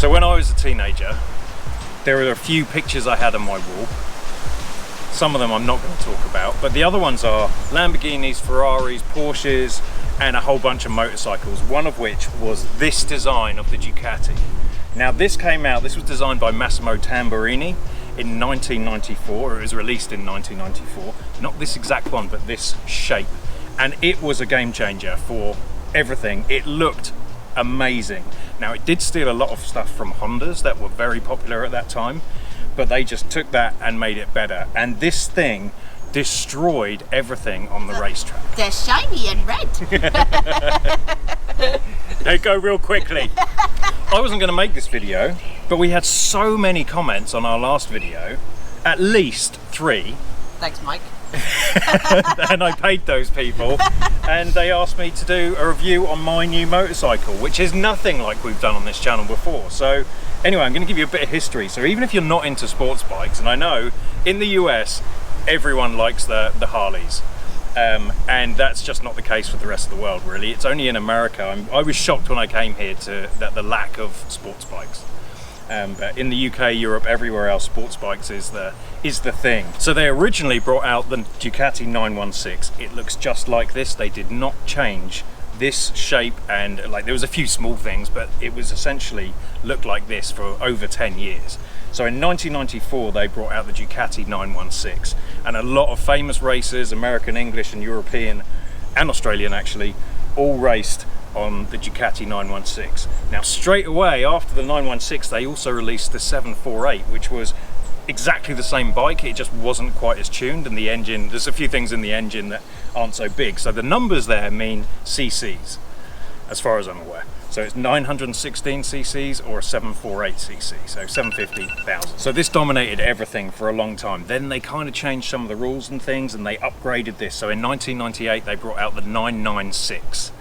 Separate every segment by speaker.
Speaker 1: So when I was a teenager, there are a few pictures I had on my wall. Some of them I'm not going to talk about, but the other ones are Lamborghinis, Ferraris, Porsches, and a whole bunch of motorcycles, one of which was this design of the Ducati. Now this was designed by Massimo Tamburini in 1994, it was released in 1994. Not this exact one, but this shape. And it was a game changer for everything. It looked amazing. Now it did steal a lot of stuff from Hondas that were very popular at that time, but they just took that and made it better. And this thing destroyed everything on the racetrack.
Speaker 2: They're shiny and red.
Speaker 1: They go real quickly. I wasn't going to make this video, but we had so many comments on our last video, at least 3.
Speaker 2: Thanks, Mike.
Speaker 1: And I paid those people, and they asked me to do a review on my new motorcycle, which is nothing like we've done on this channel before. So anyway, I'm going to give you a bit of history. So even if you're not into sports bikes, and I know in the US everyone likes the Harleys, and that's just not the case for the rest of the world, really. It's only in America. I was shocked when I came here that the lack of sports bikes. But in the UK, Europe, everywhere else, sports bikes is the thing. So they originally brought out the Ducati 916. It looks just like this. They did not change this shape, and like there was a few small things, but it was essentially looked like this for over 10 years. So in 1994 they brought out the Ducati 916, and a lot of famous racers, American, English and European and Australian actually, all raced on the Ducati 916. Now straight away after the 916 they also released the 748, which was exactly the same bike, it just wasn't quite as tuned, and the engine, there's a few things in the engine that aren't so big. So the numbers there mean cc's as far as I'm aware. So it's 916 cc's or a 748 cc, so 750,000. So this dominated everything for a long time. Then they kind of changed some of the rules and things, and they upgraded this. So in 1998 they brought out the 996.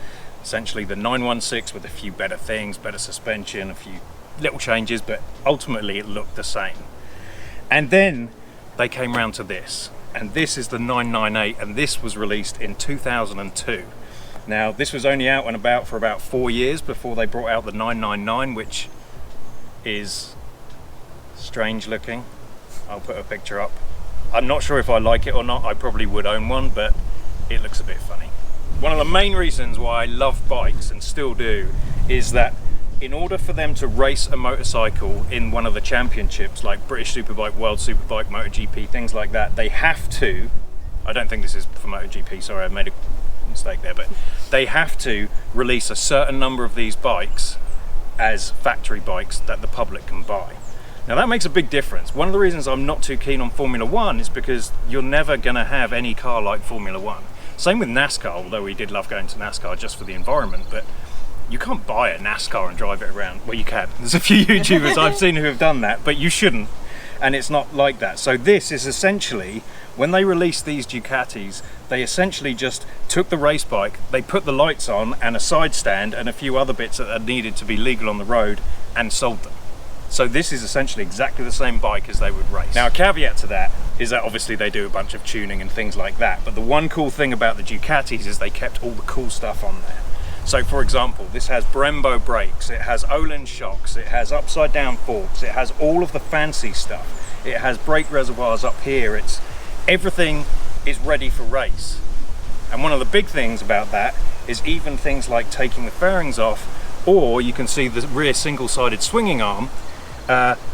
Speaker 1: Essentially the 916 with a few better things, better suspension, a few little changes, but ultimately it looked the same. And then they came round to this, and this is the 998, and this was released in 2002. Now this was only out and about for about 4 years before they brought out the 999, which is strange looking. I'll put a picture up. I'm not sure if I like it or not. I probably would own one, but it looks a bit funny. One of the main reasons why I love bikes, and still do, is that in order for them to race a motorcycle in one of the championships like British Superbike, World Superbike, MotoGP, things like that, they have to, I don't think this is for MotoGP, sorry I made a mistake there, but they have to release a certain number of these bikes as factory bikes that the public can buy. Now that makes a big difference. One of the reasons I'm not too keen on Formula One is because you're never going to have any car like Formula One. Same with NASCAR, although we did love going to NASCAR just for the environment, but you can't buy a NASCAR and drive it around. Well, you can. There's a few YouTubers I've seen who have done that, but you shouldn't. And it's not like that. So this is essentially, when they released these Ducatis, they essentially just took the race bike, they put the lights on and a side stand and a few other bits that are needed to be legal on the road, and sold them. So this is essentially exactly the same bike as they would race. Now a caveat to that is that obviously they do a bunch of tuning and things like that, but the one cool thing about the Ducatis is they kept all the cool stuff on there. So for example, this has Brembo brakes, it has Olin shocks, it has upside down forks, it has all of the fancy stuff, it has brake reservoirs up here, everything is ready for race. And one of the big things about that is even things like taking the fairings off, or you can see the rear single-sided swinging arm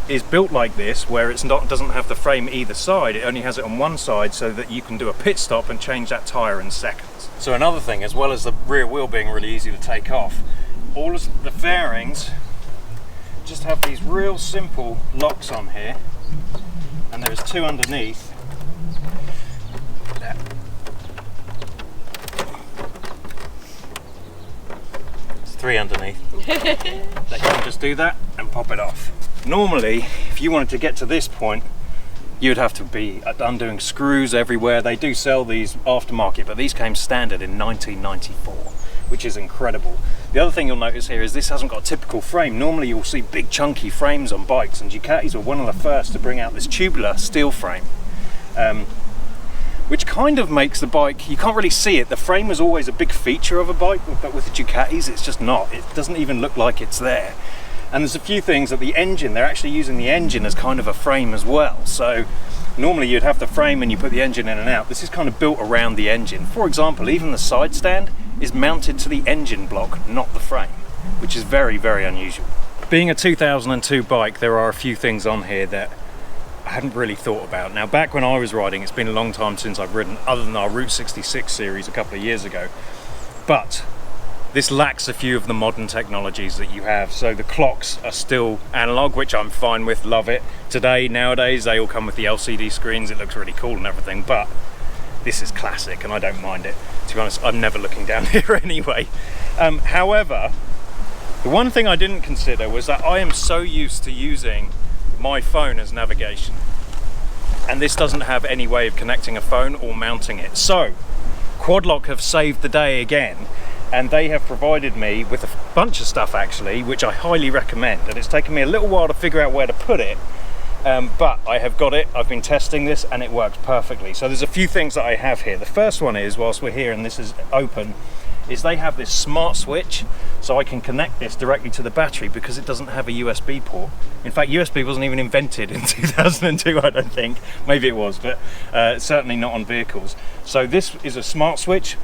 Speaker 1: is built like this, where doesn't have the frame either side, it only has it on one side, so that you can do a pit stop and change that tyre in seconds. So another thing, as well as the rear wheel being really easy to take off, all of the fairings just have these real simple locks on here, and there's 2 underneath. There's 3 underneath. That you can just do that and pop it off. Normally, if you wanted to get to this point, you'd have to be undoing screws everywhere. They do sell these aftermarket, but these came standard in 1994, which is incredible. The other thing you'll notice here is this hasn't got a typical frame. Normally you'll see big chunky frames on bikes, and Ducatis were one of the first to bring out this tubular steel frame, which kind of makes the bike, you can't really see it. The frame was always a big feature of a bike, but with the Ducatis it's just not. It doesn't even look like it's there. And there's a few things that the engine, they're actually using the engine as kind of a frame as well. So normally you'd have the frame and you put the engine in and out. This is kind of built around the engine. For example, even the side stand is mounted to the engine block, not the frame, which is very, very unusual. Being a 2002 bike, there are a few things on here that I hadn't really thought about. Now, back when I was riding, it's been a long time since I've ridden, other than our Route 66 series a couple of years ago. But this lacks a few of the modern technologies that you have. So the clocks are still analog, which I'm fine with, love it. Nowadays, they all come with the LCD screens. It looks really cool and everything, but this is classic and I don't mind it. To be honest, I'm never looking down here anyway. However, the one thing I didn't consider was that I am so used to using my phone as navigation, and this doesn't have any way of connecting a phone or mounting it. So Quadlock have saved the day again, and they have provided me with a bunch of stuff actually, which I highly recommend. And it's taken me a little while to figure out where to put it, but I have got it. I've been testing this and it works perfectly. So there's a few things that I have here. The first one is, whilst we're here and this is open, is they have this smart switch, so I can connect this directly to the battery because it doesn't have a USB port. In fact, USB wasn't even invented in 2002, I don't think. Maybe it was, but certainly not on vehicles. So this is a smart switch.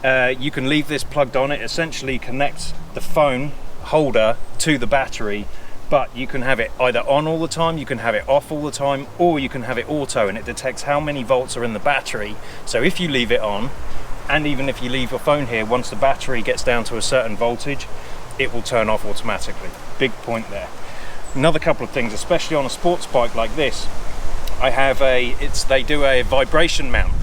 Speaker 1: You can leave this plugged on. It essentially connects the phone holder to the battery, but you can have it either on all the time, you can have it off all the time, or you can have it auto, and it detects how many volts are in the battery. So if you leave it on, and even if you leave your phone here, once the battery gets down to a certain voltage, it will turn off automatically. Big point there. Another couple of things, especially on a sports bike like this, they do a vibration mount,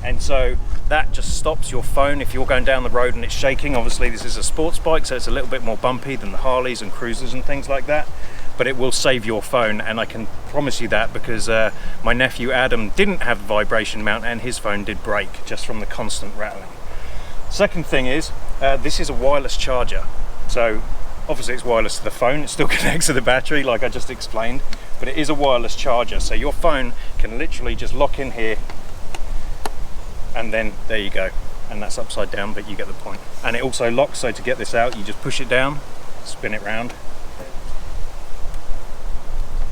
Speaker 1: and so that just stops your phone if you're going down the road and it's shaking. Obviously this is a sports bike, so it's a little bit more bumpy than the Harleys and Cruisers and things like that, but it will save your phone, and I can promise you that because my nephew Adam didn't have the vibration mount and his phone did break just from the constant rattling. Second thing is, this is a wireless charger. So obviously it's wireless to the phone, it still connects to the battery like I just explained, but it is a wireless charger, so your phone can literally just lock in here, and then there you go. And that's upside down, but you get the point. And it also locks, so to get this out, you just push it down, spin it round,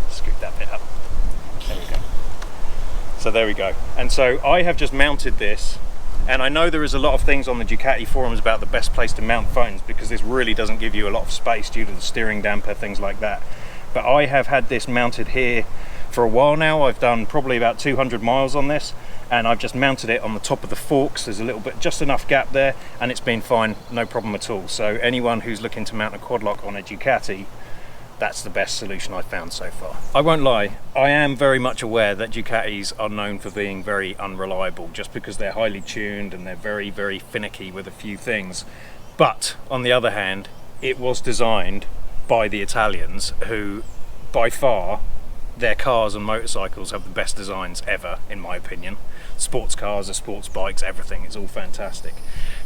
Speaker 1: scoop that bit up. There we go. So there we go. And so I have just mounted this, and I know there is a lot of things on the Ducati forums about the best place to mount phones, because this really doesn't give you a lot of space due to the steering damper, things like that. But I have had this mounted here for a while now. I've done probably about 200 miles on this, and I've just mounted it on the top of the forks. There's a little bit, just enough gap there, and it's been fine, no problem at all. So anyone who's looking to mount a Quadlock on a Ducati, that's the best solution I've found so far. I won't lie, I am very much aware that Ducatis are known for being very unreliable, just because they're highly tuned and they're very, very finicky with a few things. But on the other hand, it was designed by the Italians, who by far, their cars and motorcycles have the best designs ever, in my opinion. Sports cars, sports bikes, everything, it's all fantastic.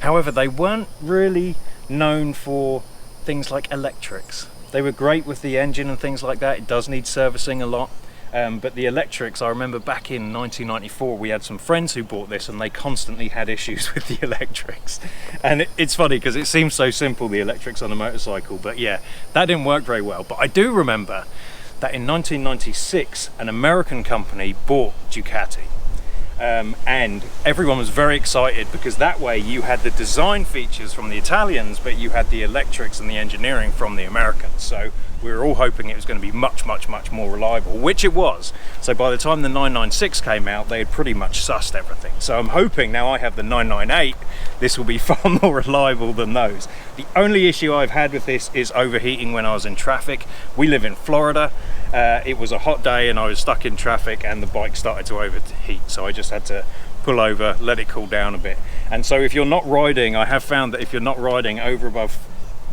Speaker 1: However, they weren't really known for things like electrics. They were great with the engine and things like that. It does need servicing a lot. But the electrics, I remember back in 1994, we had some friends who bought this and they constantly had issues with the electrics. And it's funny because it seems so simple, the electrics on a motorcycle, but yeah, that didn't work very well. But I do remember that in 1996, an American company bought Ducati. And everyone was very excited because that way you had the design features from the Italians, but you had the electrics and the engineering from the Americans. So we were all hoping it was going to be much, much, much more reliable, which it was. So by the time the 996 came out, they had pretty much sussed everything. So I'm hoping now I have the 998, this will be far more reliable than those. The only issue I've had with this is overheating when I was in traffic. We live in Florida. It was a hot day and I was stuck in traffic and the bike started to overheat, so I just had to pull over, let it cool down a bit. And so if you're not riding, I have found that if you're not riding over above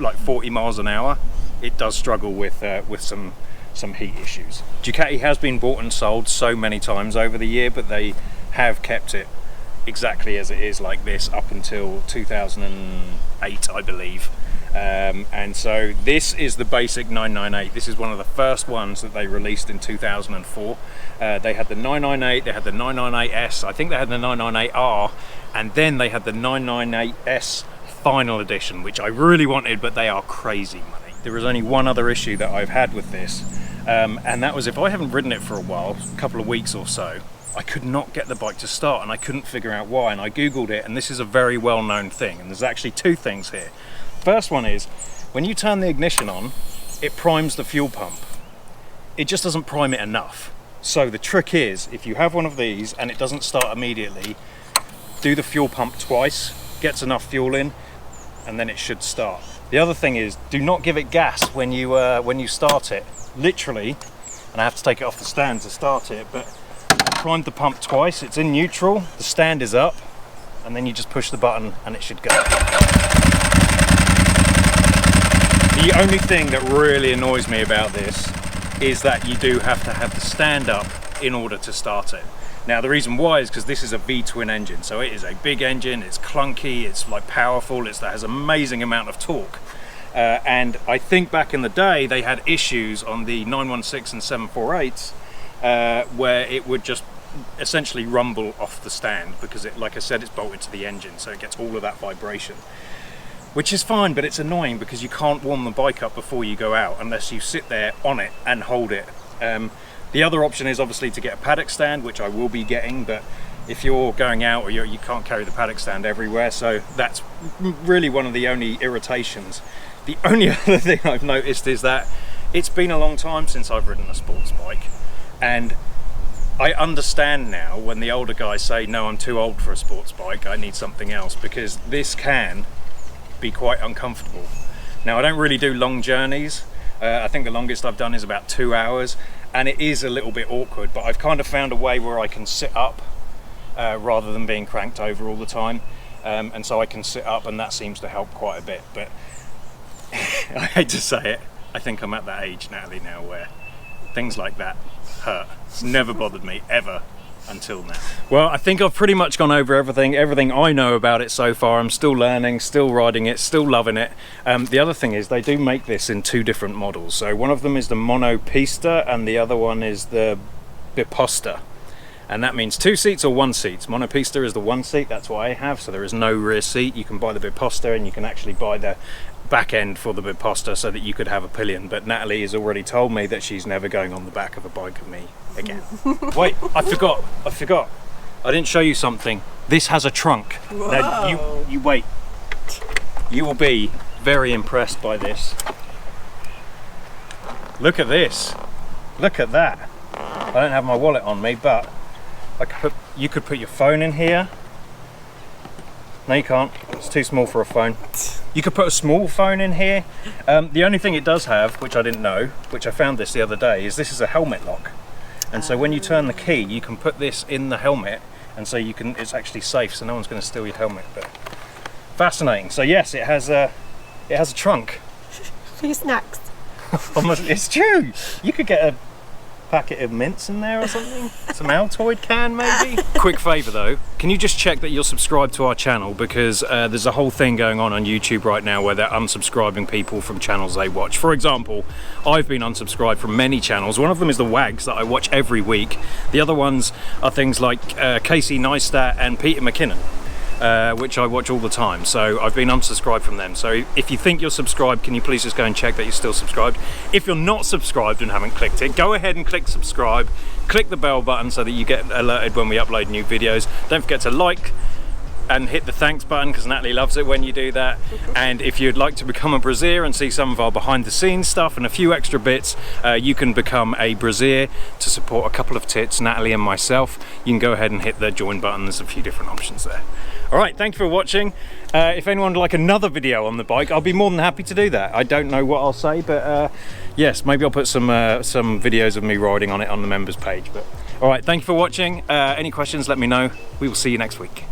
Speaker 1: like 40 miles an hour, it does struggle with some heat issues. Ducati has been bought and sold so many times over the year, but they have kept it exactly as it is like this up until 2008, I believe. And so this is the basic 998. This is one of the first ones that they released in 2004. They had the 998, they had the 998S, I think they had the 998R, and then they had the 998S Final Edition, which I really wanted, but they are crazy money. there is only one other issue that I've had with this, and that was if I haven't ridden it for a while, a couple of weeks or so, I could not get the bike to start, and I couldn't figure out why, and I googled it, and this is a very well-known thing, and there's actually two things here. First one is, when you turn the ignition on, it primes the fuel pump. It just doesn't prime it enough. So the trick is, if you have one of these and it doesn't start immediately, do the fuel pump twice, gets enough fuel in, and then it should start. The other thing is, do not give it gas when you start it. Literally, and I have to take it off the stand to start it, but I primed the pump twice, it's in neutral, the stand is up, and then you just push the button and it should go. The only thing that really annoys me about this is that you do have to have the stand up in order to start it. Now the reason why is because this is a V-twin engine, so it is a big engine, it's clunky, it's like powerful, it has an amazing amount of torque. And I think back in the day they had issues on the 916 and 748s where it would just essentially rumble off the stand because it, like I said, it's bolted to the engine, so it gets all of that vibration. Which is fine, but it's annoying because you can't warm the bike up before you go out unless you sit there on it and hold it. The other option is obviously to get a paddock stand, which I will be getting, but if you're going out or you can't carry the paddock stand everywhere, so that's really one of the only irritations. The only other thing I've noticed is that it's been a long time since I've ridden a sports bike, and I understand now when the older guys say, no, I'm too old for a sports bike, I need something else, because this can be quite uncomfortable. Now I don't really do long journeys. I think the longest I've done is about 2 hours, and it is a little bit awkward, but I've kind of found a way where I can sit up rather than being cranked over all the time, and so I can sit up, and that seems to help quite a bit. But I hate to say it, I think I'm at that age, Natalie, now where things like that hurt. It's never bothered me ever until now. Well, I think I've pretty much gone over everything I know about it so far. I'm still learning, still riding it, still loving it. The other thing is they do make this in two different models. So one of them is the monopista and the other one is the biposta. And that means 2 seats or 1 seat. Monopista is the 1 seat, that's what I have, so there is no rear seat. You can buy the biposta and you can actually buy the back end for the biposta so that you could have a pillion, but Natalie has already told me that she's never going on the back of a bike with me again. Wait, I forgot. I didn't show you something. This has a trunk.
Speaker 3: Whoa.
Speaker 1: Now you wait. You will be very impressed by this. Look at this. Look at that. I don't have my wallet on me, but you could put your phone in here. No, you can't. It's too small for a phone. You could put a small phone in here. The only thing it does have, which I didn't know, which I found this the other day, is this is a helmet lock. And so when you turn the key, you can put this in the helmet, and so you can. It's actually safe, so no one's going to steal your helmet. But fascinating. So yes, it has a trunk.
Speaker 3: For your snacks.
Speaker 1: Almost, it's true. You could get a packet of mints in there or something. Some Altoid can maybe. Quick favour though, can you just check that you're subscribed to our channel, because there's a whole thing going on YouTube right now where they're unsubscribing people from channels they watch. For example, I've been unsubscribed from many channels. One of them is the Wags that I watch every week. The other ones are things like Casey Neistat and Peter McKinnon, which I watch all the time, so I've been unsubscribed from them. So if you think you're subscribed, can you please just go and check that you're still subscribed? If you're not subscribed and haven't clicked it, go ahead and click subscribe, click the bell button so that you get alerted when we upload new videos. Don't forget to like and hit the thanks button, because Natalie loves it when you do that. And if you'd like to become a Braziere and see some of our behind the scenes stuff and a few extra bits, you can become a Braziere to support a couple of tits, Natalie and myself. You can go ahead and hit the join button. There's a few different options there. All right, thank you for watching. If anyone would like another video on the bike, I'll be more than happy to do that. I don't know what I'll say, but yes, maybe I'll put some videos of me riding on it on the members page. But all right, thank you for watching. Any questions, let me know. We will see you next week.